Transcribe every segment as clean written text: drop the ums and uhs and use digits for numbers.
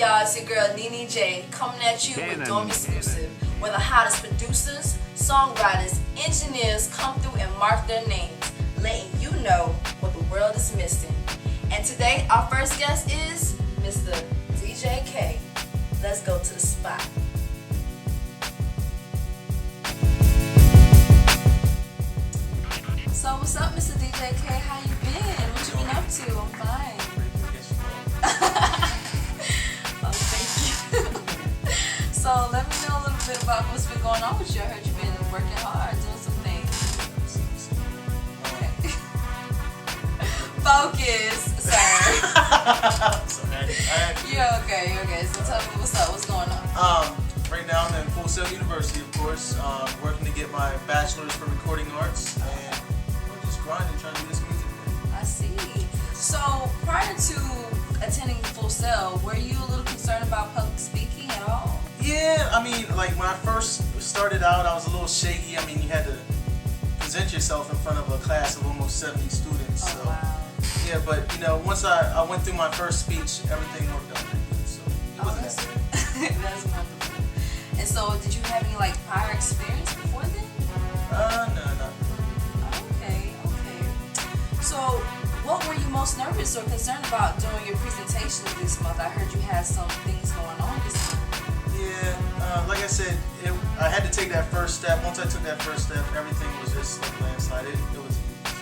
y'all, it's your girl Nene J coming at you with Dorm Exclusive, where the hottest producers, songwriters, engineers come through and mark their names, letting you know what the world is missing. And today, our first guest is Mr. DJ K. Let's go to the spot. So what's up, Mr. DJ K? How you been? What you been up to? I'm fine. Oh, thank you. So let me know a little bit about what's been going on with you. I heard you've been working hard, doing some things. Okay. Focus, sir. You're okay. So tell me what's up. What's going on? Right now I'm at Full Sail University, of course, working to get my bachelor's for recording arts, and just grinding, trying to do this music thing. I see. So prior to attending Full Sail, were you a little concerned about public speaking at all? Yeah, I mean, like when I first started out, I was a little shaky. I mean, you had to present yourself in front of a class of almost 70 students. Oh, so wow. yeah, but you know, once I went through my first speech, everything worked out pretty good. So it wasn't that bad. That's wonderful. And so, did you have any like prior experience before then? No. Okay. So, what were you most nervous or concerned about during your presentation this month? I heard you had some things going on this month. Yeah, like I said, I had to take that first step. Once I took that first step, everything was just like landslide. It was easy.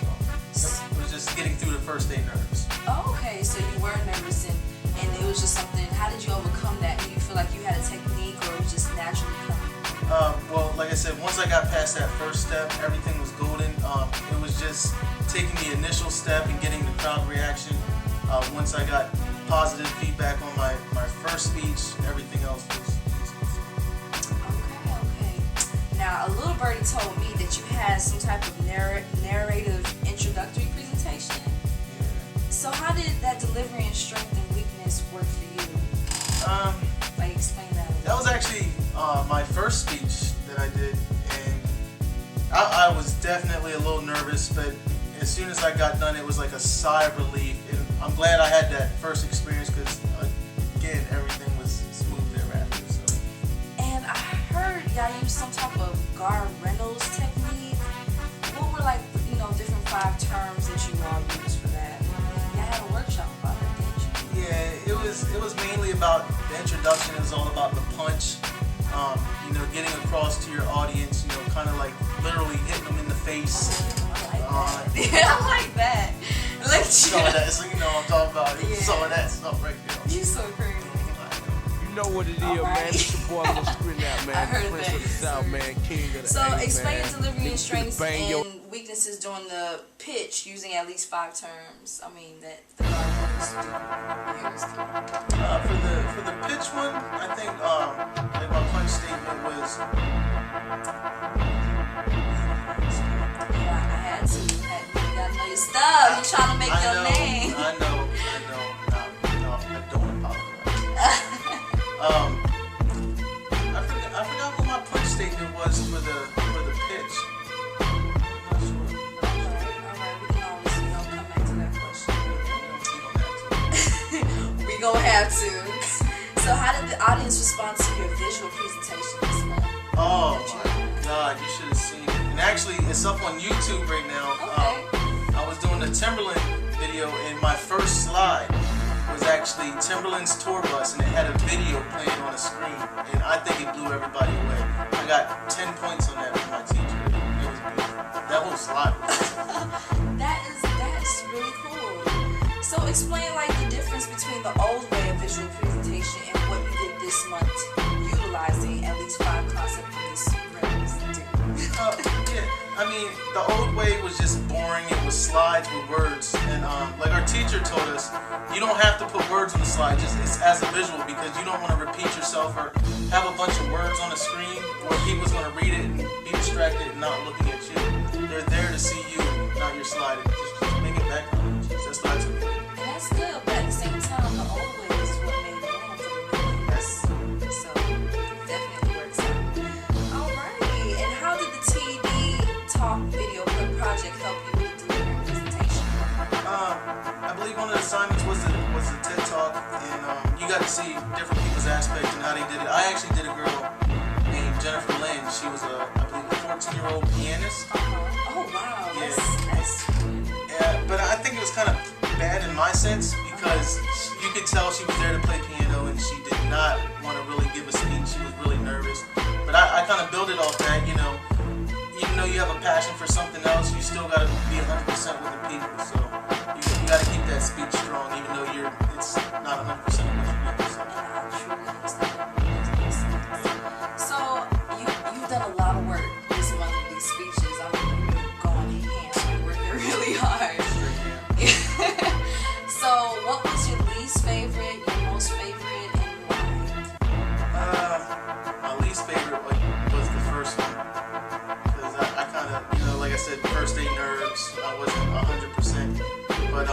So it was just getting through the first day nerves. Oh, okay. So you were nervous and it was just something. How did you overcome that? Do you feel like you had a technique or it was just naturally coming? Well, like I said, once I got past that first step, everything was golden. It was just taking the initial step and getting the crowd reaction. Once I got positive feedback on my first speech, everything else was easy. Okay. Now, a little birdie told me that you had some type of narrative introductory presentation. Yeah. So how did that delivery and strength and weakness work for you? Like, explain that a little. That was actually my first speech that I did, and I was definitely a little nervous, but as soon as I got done, it was like a sigh of relief, and I'm glad I had that first experience because, again, everything was smooth thereafter. So. And I heard y'all use some type of Gar Reynolds technique. What were like, different 5 terms that you all used for that? Y'all had a workshop about it, didn't you? Yeah, it was mainly about the introduction. It was all about the punch, getting across to your audience, kind of like literally hitting them in the face. I like that. Look at Some of that, so I'm talking about it. Yeah. Some of that stuff right there. You so crazy. You know what it is, man. It's your boy, Lil Sprint out, man. I heard Prince that. of the South, man. King of the So, A, explain man. your delivery and strengths Bang your- and weaknesses during the pitch using at least 5 terms. I mean, that the artists do. For the pitch one, I think like my punch statement was. Yeah, I had to. You gotta know your stuff. You're trying to make your name. I know. No, I don't apologize. I forgot what my punch statement was for the pitch. I'm not sure. Alright, we can always, come back to that question. We gonna have to. So how did the audience respond to your visual presentation this month? Oh my God, you should have seen it. And actually, it's up on YouTube right now. Okay. I was doing a Timberland video, and my first slide was actually Timberland's tour bus, and it had a video playing on a screen, and I think it blew everybody away. I got 10 points on that from my teacher. It was beautiful. That whole slide was That's really cool. So explain like the difference between the old way of visual presentation and what you did this month, utilizing at least 5 concepts from this reference. yeah, I mean, the old way was just boring. It was slides with words, and like our teacher told us, you don't have to put words on the slide, just it's as a visual, because you don't want to repeat yourself or have a bunch of words on the screen where people's going to read it and be distracted and not looking at you. They're there to see you, not your slide. Just make it background. That's what I took. And that's good, but at the same time, the old way is what made it room for the new ways. So definitely works out. Alright, and how did the TD Talk video project help you with delivering presentation? I believe one of the assignments was the TED Talk, and you got to see different people's aspects and how they did it. I actually did a girl named Jennifer Lynn. She was I believe, a 14-year-old pianist. Oh wow, Yeah. that's Yeah, but I think it was kind of bad in my sense because you could tell she was there to play piano and she did not want to really give a speech. She was really nervous. But I kind of built it off that, you know, even though you have a passion for something else, you still got to be 100% with the people. So you got to keep that speech strong, even though it's not 100% of what you do. So you've done a lot of work this month with these speeches. I mean, you're going ham, working really hard. So what was your least favorite, your most favorite, and why? My least favorite was the first one. Because I kind of, you know, like I said, first day nerves, I wasn't 100%. But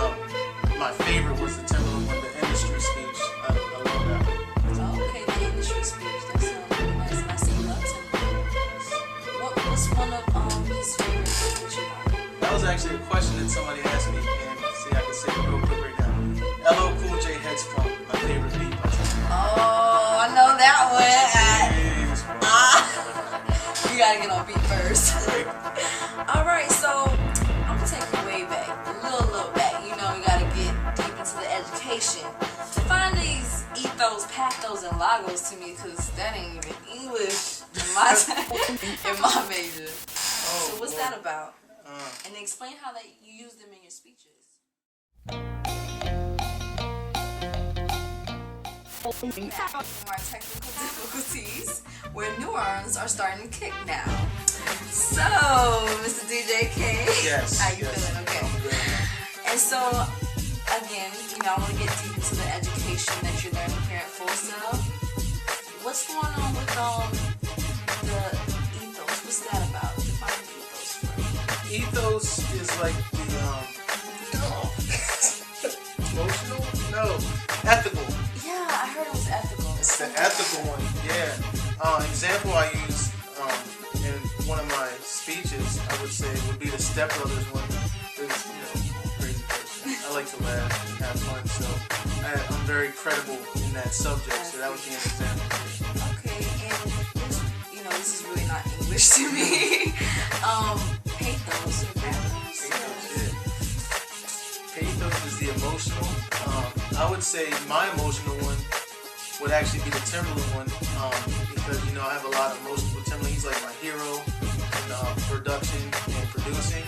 my favorite was the Timberland one, the industry speech. I love that one. Oh, okay, the industry speech. That sounds really nice. And I see you love Timberland. What's one of his favorites that you like? That was actually a question that somebody asked me, and see, I can say it real quick right now. LL Cool J Heads Funk, my favorite beat by Timberland. Oh, I know that one. You gotta get on beat first. Alright, so I'm gonna take you way back, a little back. You know, you gotta get deep into the education. Define these ethos, pathos, and logos to me, cause that ain't even English in my major. So what's that about? And explain how you use them in your speeches. From our technical difficulties, where neurons are starting to kick now. So, Mr. DJ K, Yes. how you feeling? Okay. And so, again, you know, I want to get deep into the education that you're learning here at Full Sail. What's going on with the ethos? What's that about? Define the ethos for me. Ethos is like emotional? No. Ethical. Yeah, I heard it was ethical. It's the ethical one, yeah. Example I use in one of my speeches, I would say, would be the Step Brothers one. Because, you know, I'm a crazy person. I like to laugh and have fun, so I'm very credible in that subject, so that would be an example. Okay, and you know, this is really not English to me. Pathos or pathos? Pathos is the emotional. I would say my emotional one would actually be the Timberland one, because, you know, I have a lot of emotions with Timberland. He's like my hero in production and producing,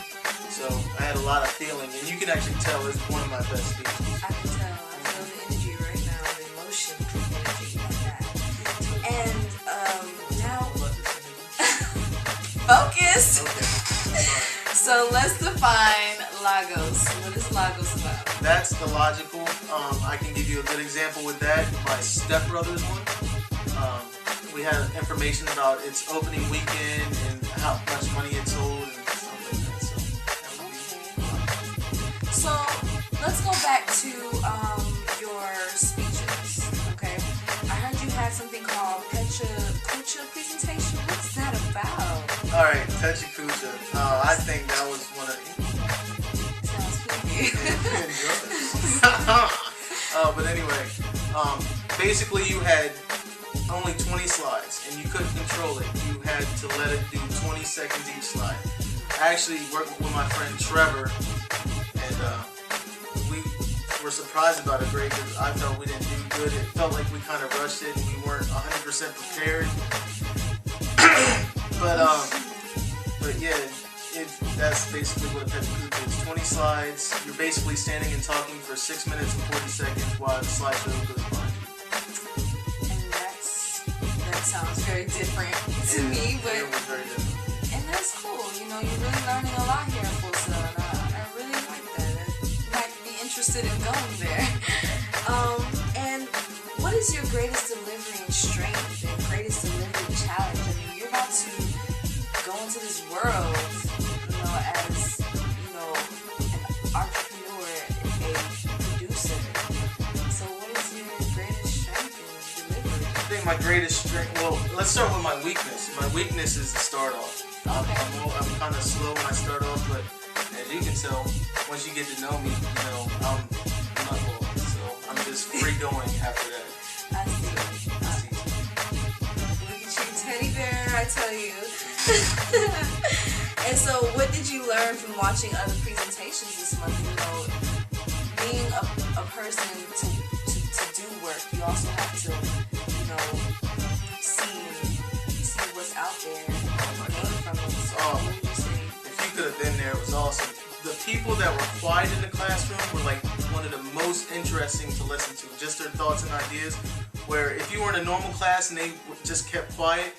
so I had a lot of feeling, and you can actually tell it's one of my best speeches. I can tell. I feel the energy right now, the emotion, energy like that. And now, focus. Okay. So let's define Lagos. What is Lagos about? That's the logical. I can give you a good example with that. My Step Brothers one. We had information about its opening weekend and how much money it sold and stuff like that. So that would be. So let's go back to your speeches. Okay, I heard you had something called Pecha Kucha presentation. What's that about? All right, Pecha Kucha. I think that was one of. Sounds creepy. But anyway, basically you had only 20 slides and you couldn't control it. You had to let it do 20 seconds each slide. I actually worked with my friend Trevor, and we were surprised about a grade because I felt we didn't do good. It felt like we kind of rushed it and we weren't 100% prepared. But yeah, that's basically what a Pecha Kucha is. 20 slides. You're basically standing and talking for 6 minutes and 40 seconds while the slideshow goes behind you. And that sounds very different to me, but It was very different. and that's cool. You know, you're really learning a lot here at Full Sail, and I really like that. You might be interested in going there. And what is your greatest delivery and strength and greatest delivery challenge? I mean, you're about to go into this world, you know, as, you know, an entrepreneur, a producer. So what is your greatest strength and delivery? I think my greatest strength, well, let's start with my weakness. My weakness is the start off. I'm kind of slow when I start off, but as you can tell, once you get to know me, you know, I'm not long, so I'm just free going after that. I tell you. And so, what did you learn from watching other presentations this month? You know, being a person to do work, you also have to, you know, see what's out there and learn from it. So, what would you say? If you could have been there, it was awesome. The people that were quiet in the classroom were like one of the most interesting to listen to. Just their thoughts and ideas. Where if you were in a normal class and they just kept quiet,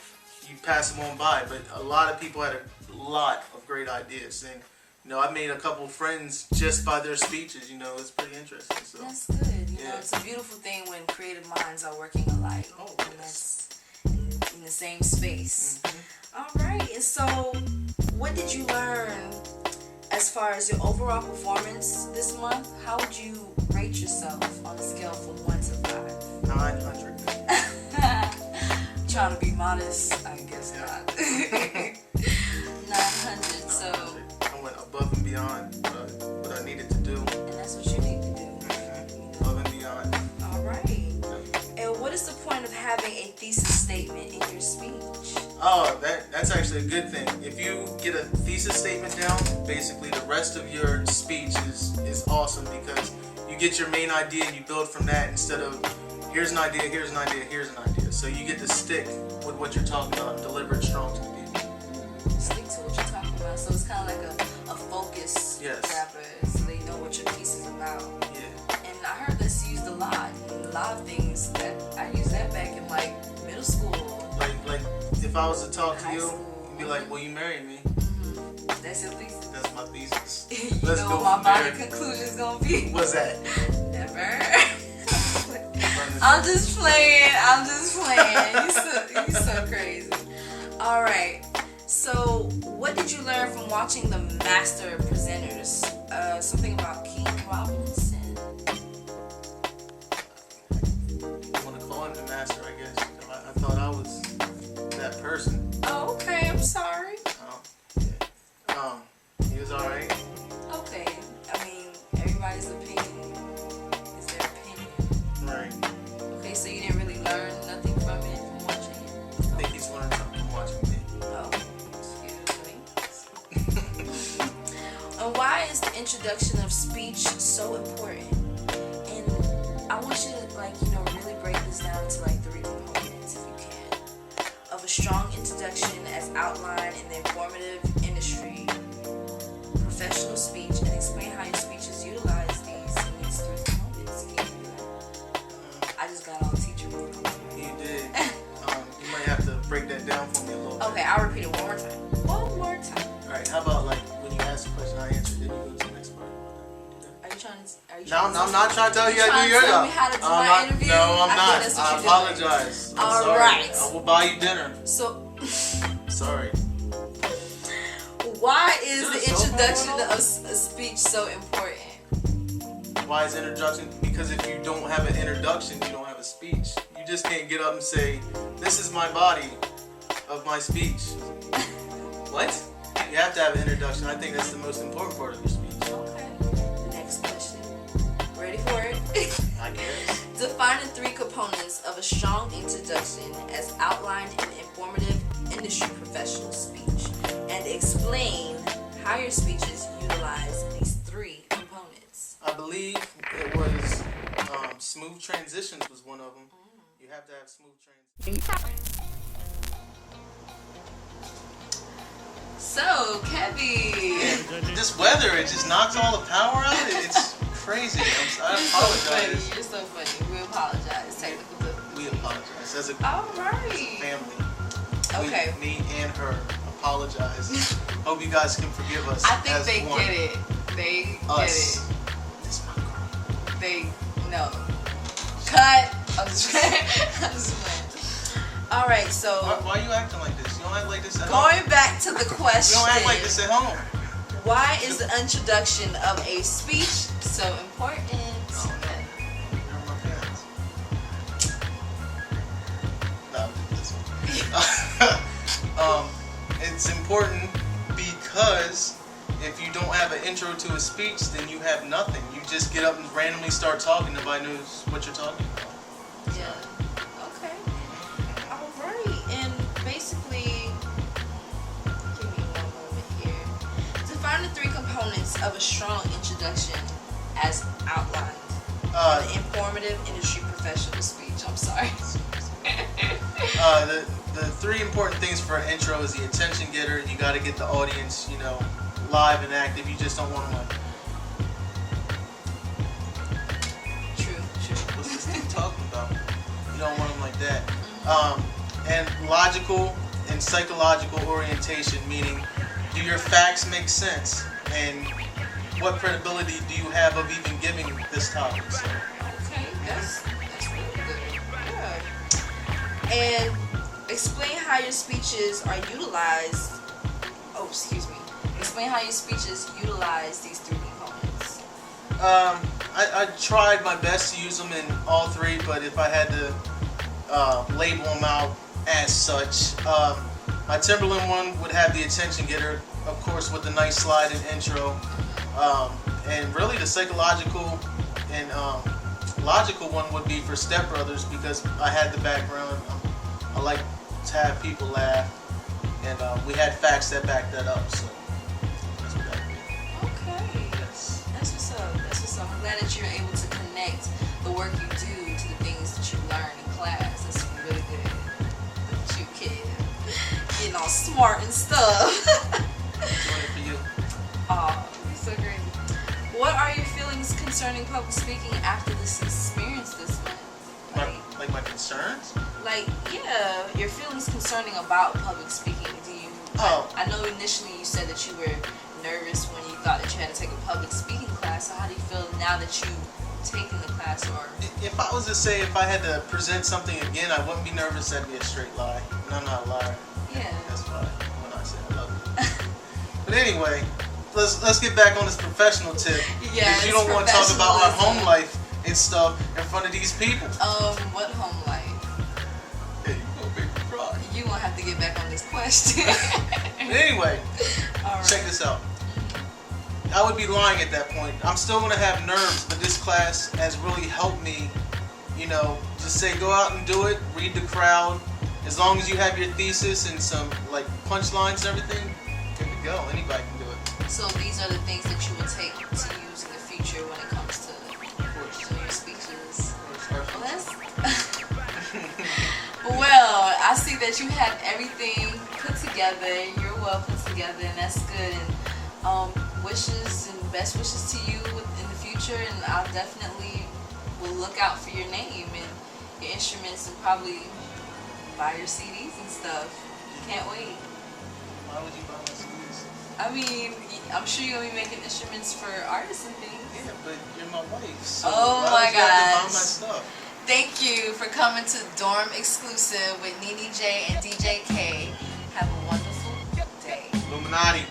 you pass them on by. But a lot of people had a lot of great ideas, and you know, I made a couple friends just by their speeches. You know, it's pretty interesting. So that's good. You know, it's a beautiful thing when creative minds are working alike. Oh, and that's in the same space. Mm-hmm. All right. And so, what did you learn as far as your overall performance this month? How would you rate yourself on a scale from 1 to 5? 900. Trying to be modest, I guess not. 900. So I went above and beyond what I needed to do. And that's what you need to do. Above and beyond. All right. And what is the point of having a thesis statement in your speech? Oh, that's actually a good thing. If you get a thesis statement down, basically the rest of your speech is awesome because you get your main idea and you build from that instead of here's an idea, here's an idea, here's an idea. So you get to stick with what you're talking about and deliver it strong to the people. Stick to what you're talking about. So it's kind of like a focus rapper, so they know what your piece is about. Yeah. And I heard that's used a lot. A lot of things that I used that back in like middle school. Like if I was to talk to you, you'd be like, "Will you marry me?" That's your thesis. That's my thesis. You Let's know go what my from body there. conclusion's gonna be? What's that? Never. I'm just playing. You're so crazy. All right. So, what did you learn from watching the master presenters? Something about King Robinson. I want to call him the master, I guess. I thought I was that person. Oh, okay. I'm sorry. Yeah. He was alright. Okay. I mean, everybody's opinion is their opinion. Right. Okay, so you didn't really learn nothing from it, from watching it? I think he's learned something from watching me. Oh, excuse me. And why is the introduction of speech so important? And I want you to, really break this down to 3 components, if you can, of a strong introduction as outlined in the informative industry, professional speech, and explain how your speeches utilize these 3 components. Can you do that? I just got all teacher mode. You did. You might have to break that down for me a little bit. Okay, I'll repeat it one more time. One more time. Alright, how about when you ask a question, I answer, then you go to the next part? Are you trying to? No, I'm not trying to tell you how to do your tell job. me how to do my interview? No, I'm I not. think that's what I you're apologize. I'm All sorry. right. I will buy you dinner. So, Sorry. why is the Is there a cell phone introduction going of a speech so important? Why is introduction? Because if you don't have an introduction, you don't have a speech. You just can't get up and say, "This is my body of my speech." What? You have to have an introduction. I think that's the most important part of your speech. Okay. Next question. Ready for it? I guess. Define the 3 components of a strong introduction as outlined in informative industry professional speech, and explain how your speeches utilize these 3 components. I believe it was smooth transitions was one of them. You have to have smooth transitions. So, Kevin. This weather, it just knocks all the power out. It's crazy. I apologize. You're so funny. We apologize. Technical difficulties. We apologize. As a All right. family. Okay. Me and her apologize. Hope you guys can forgive us. I think as they one. get it. They Us. get it. It's my girl. They know. Cut. I'm just playing. All right, so Why are you acting like this? You don't act like this at home. going back to the You question. don't act like this at home. Why is the introduction of a speech so important? You're my parents. No, this one. It's important because if you don't have an intro to a speech, then you have nothing. You just get up and randomly start talking. Nobody knows what you're talking about. Yeah. Okay. All right. And basically, are the three components of a strong introduction as outlined in the informative industry professional speech? I'm sorry. The three important things for an intro is the attention getter. You got to get the audience, you know, live and active. You just don't want them like, True. what's this thing talking about? You don't want them like that. And logical and psychological orientation, meaning, do your facts make sense? And what credibility do you have of even giving this topic? So. Okay, that's really good. Yeah. And explain how your speeches are utilized. Oh, excuse me. Explain how your speeches utilize these three components. I tried my best to use them in all three, but if I had to label them out as such, my Timberland one would have the attention getter, of course, with the nice slide and intro. And really the psychological and logical one would be for Step Brothers, because I had the background. I like to have people laugh, and we had facts that backed that up. So that's what that did. Okay. Yes. That's what's up. I'm glad that you're able to connect the work you do to the things that you learn in class. That's really good. Look at you, kid. Getting all smart and stuff. Doing it for you. Oh, you're so great. What are your feelings concerning public speaking after this experience this month? Like my concerns? Like, yeah, your feelings concerning about public speaking. Do you? I know initially you said that you were nervous when you thought that you had to take a public speaking class. So how do you feel now that you've taken the class? Or if I was to say, if I had to present something again, I wouldn't be nervous. That'd be a straight lie, and I'm not a liar. Yeah. That's why when I say I love you. But anyway, let's get back on this professional tip. Yeah. Because you don't want to talk about my home life and stuff in front of these people. What home life? Yeah, you gonna make me cry. You won't have to get back on this question. But anyway, All right. check this out. I would be lying at that point. I'm still gonna have nerves, but this class has really helped me. You know, just say go out and do it. Read the crowd. As long as you have your thesis and some like punchlines and everything, good to go. Anybody can do it. So these are the things that you will take to use in the future when it comes to your speeches. Well, well, I see that you have everything put together. You're well put together, and that's good. And wishes and best wishes to you in the future. And I'll definitely will look out for your name and your instruments, and probably buy your CDs and stuff. Can't wait. Why would you buy my CDs? I mean, I'm sure you're gonna be making instruments for artists and things. Yeah, but you're my wife. So Oh why my would you have to buy gosh. my stuff? Thank you for coming to Dorm Exclusive with Nene J and DJ K. Have a wonderful day. Illuminati.